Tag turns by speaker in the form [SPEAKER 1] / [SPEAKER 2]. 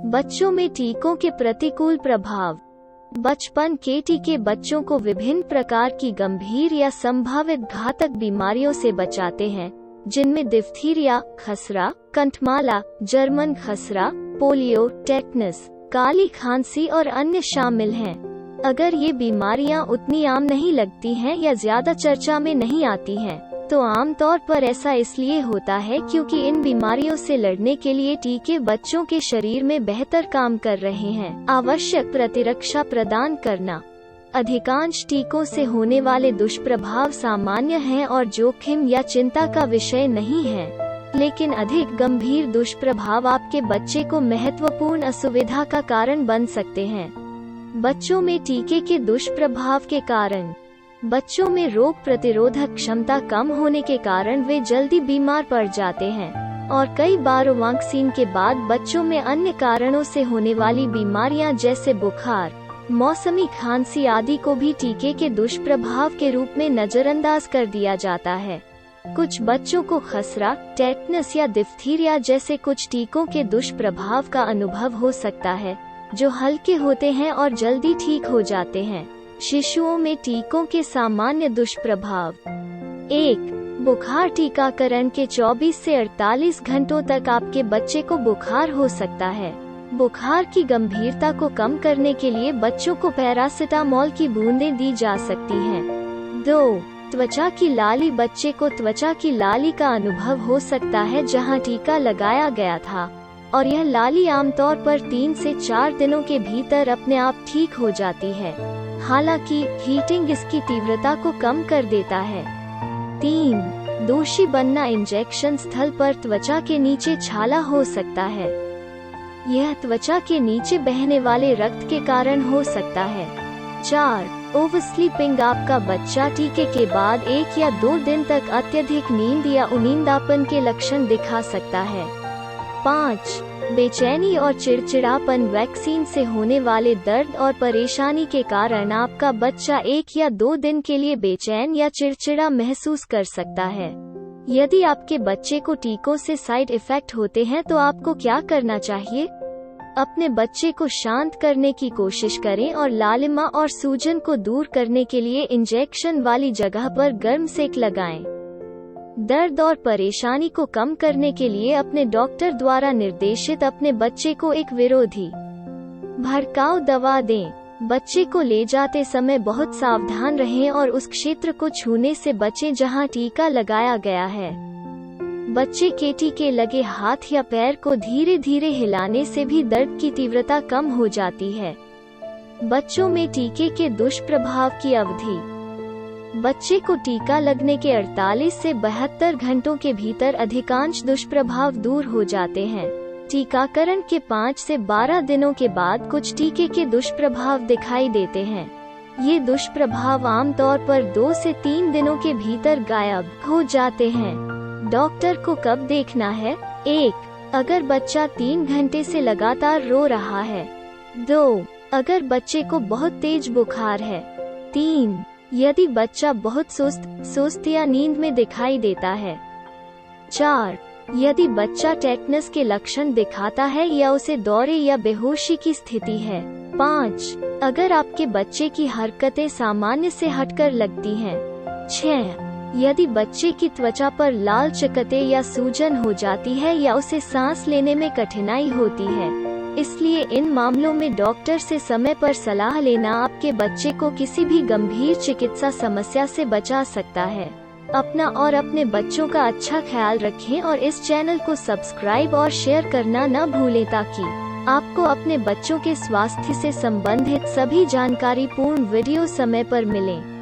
[SPEAKER 1] बच्चों में टीकों के प्रतिकूल प्रभाव। बचपन के टीके बच्चों को विभिन्न प्रकार की गंभीर या संभावित घातक बीमारियों से बचाते हैं, जिनमें डिप्थीरिया, खसरा, कंठमाला, जर्मन खसरा, पोलियो, टेटनस, काली खांसी और अन्य शामिल हैं। अगर ये बीमारियां उतनी आम नहीं लगती हैं या ज्यादा चर्चा में नहीं आती हैं, तो आमतौर पर ऐसा इसलिए होता है क्योंकि इन बीमारियों से लड़ने के लिए टीके बच्चों के शरीर में बेहतर काम कर रहे हैं। आवश्यक प्रतिरक्षा प्रदान करना। अधिकांश टीकों से होने वाले दुष्प्रभाव सामान्य हैं और जोखिम या चिंता का विषय नहीं है, लेकिन अधिक गंभीर दुष्प्रभाव आपके बच्चे को महत्वपूर्ण असुविधा का कारण बन सकते हैं। बच्चों में टीके के दुष्प्रभाव के कारण। बच्चों में रोग प्रतिरोधक क्षमता कम होने के कारण वे जल्दी बीमार पड़ जाते हैं और कई बार वैक्सीन के बाद बच्चों में अन्य कारणों से होने वाली बीमारियां जैसे बुखार, मौसमी खांसी आदि को भी टीके के दुष्प्रभाव के रूप में नजरअंदाज कर दिया जाता है। कुछ बच्चों को खसरा, टेटनस या डिप्थीरिया जैसे कुछ टीकों के दुष्प्रभाव का अनुभव हो सकता है, जो हल्के होते हैं और जल्दी ठीक हो जाते हैं। शिशुओं में टीकों के सामान्य दुष्प्रभाव। 1. बुखार। टीकाकरण के 24 से 48 घंटों तक आपके बच्चे को बुखार हो सकता है। बुखार की गंभीरता को कम करने के लिए बच्चों को पैरासिटामोल की बूंदें दी जा सकती हैं। 2. त्वचा की लाली। बच्चे को त्वचा की लाली का अनुभव हो सकता है जहां टीका लगाया गया था, और यह लाली आमतौर पर 3 से 4 दिनों के भीतर अपने आप ठीक हो जाती है, हालांकि हीटिंग इसकी तीव्रता को कम कर देता है। 3. दोषी बनना। इंजेक्शन स्थल पर त्वचा के नीचे छाला हो सकता है। यह त्वचा के नीचे बहने वाले रक्त के कारण हो सकता है। 4. ओवरस्लीपिंग। आपका बच्चा टीके के बाद 1 या 2 दिन तक अत्यधिक नींद या उनींदापन के लक्षण दिखा सकता है। 5. बेचैनी और चिड़चिड़ापन। वैक्सीन से होने वाले दर्द और परेशानी के कारण आपका बच्चा 1 या 2 दिन के लिए बेचैन या चिड़चिड़ा महसूस कर सकता है। यदि आपके बच्चे को टीकों से साइड इफेक्ट होते हैं तो आपको क्या करना चाहिए? अपने बच्चे को शांत करने की कोशिश करें और लालिमा और सूजन को दूर करने के लिए इंजेक्शन वाली जगह पर गर्म सेक लगाएं। दर्द और परेशानी को कम करने के लिए अपने डॉक्टर द्वारा निर्देशित अपने बच्चे को एक विरोधी भड़काऊ दवा दें। बच्चे को ले जाते समय बहुत सावधान रहें और उस क्षेत्र को छूने से बचें जहां टीका लगाया गया है। बच्चे के टीके लगे हाथ या पैर को धीरे धीरे हिलाने से भी दर्द की तीव्रता कम हो जाती है। बच्चों में टीके के दुष्प्रभाव की अवधि। बच्चे को टीका लगने के 48 से 72 घंटों के भीतर अधिकांश दुष्प्रभाव दूर हो जाते हैं। टीकाकरण के 5 से 12 दिनों के बाद कुछ टीके के दुष्प्रभाव दिखाई देते हैं। ये दुष्प्रभाव आमतौर पर 2 से 3 दिनों के भीतर गायब हो जाते हैं। डॉक्टर को कब देखना है? 1. अगर बच्चा 3 घंटे से लगातार रो रहा है। 2. अगर बच्चे को बहुत तेज बुखार है। 3. यदि बच्चा बहुत सुस्त या नींद में दिखाई देता है। 4. यदि बच्चा टेटनस के लक्षण दिखाता है या उसे दौरे या बेहोशी की स्थिति है। 5. अगर आपके बच्चे की हरकतें सामान्य से हटकर लगती हैं। 6. यदि बच्चे की त्वचा पर लाल चकत्ते या सूजन हो जाती है या उसे सांस लेने में कठिनाई होती है। इसलिए इन मामलों में डॉक्टर से समय पर सलाह लेना आपके बच्चे को किसी भी गंभीर चिकित्सा समस्या से बचा सकता है। अपना और अपने बच्चों का अच्छा ख्याल रखें और इस चैनल को सब्सक्राइब और शेयर करना न भूलें ताकि आपको अपने बच्चों के स्वास्थ्य से संबंधित सभी जानकारी पूर्ण वीडियो समय पर मिलें।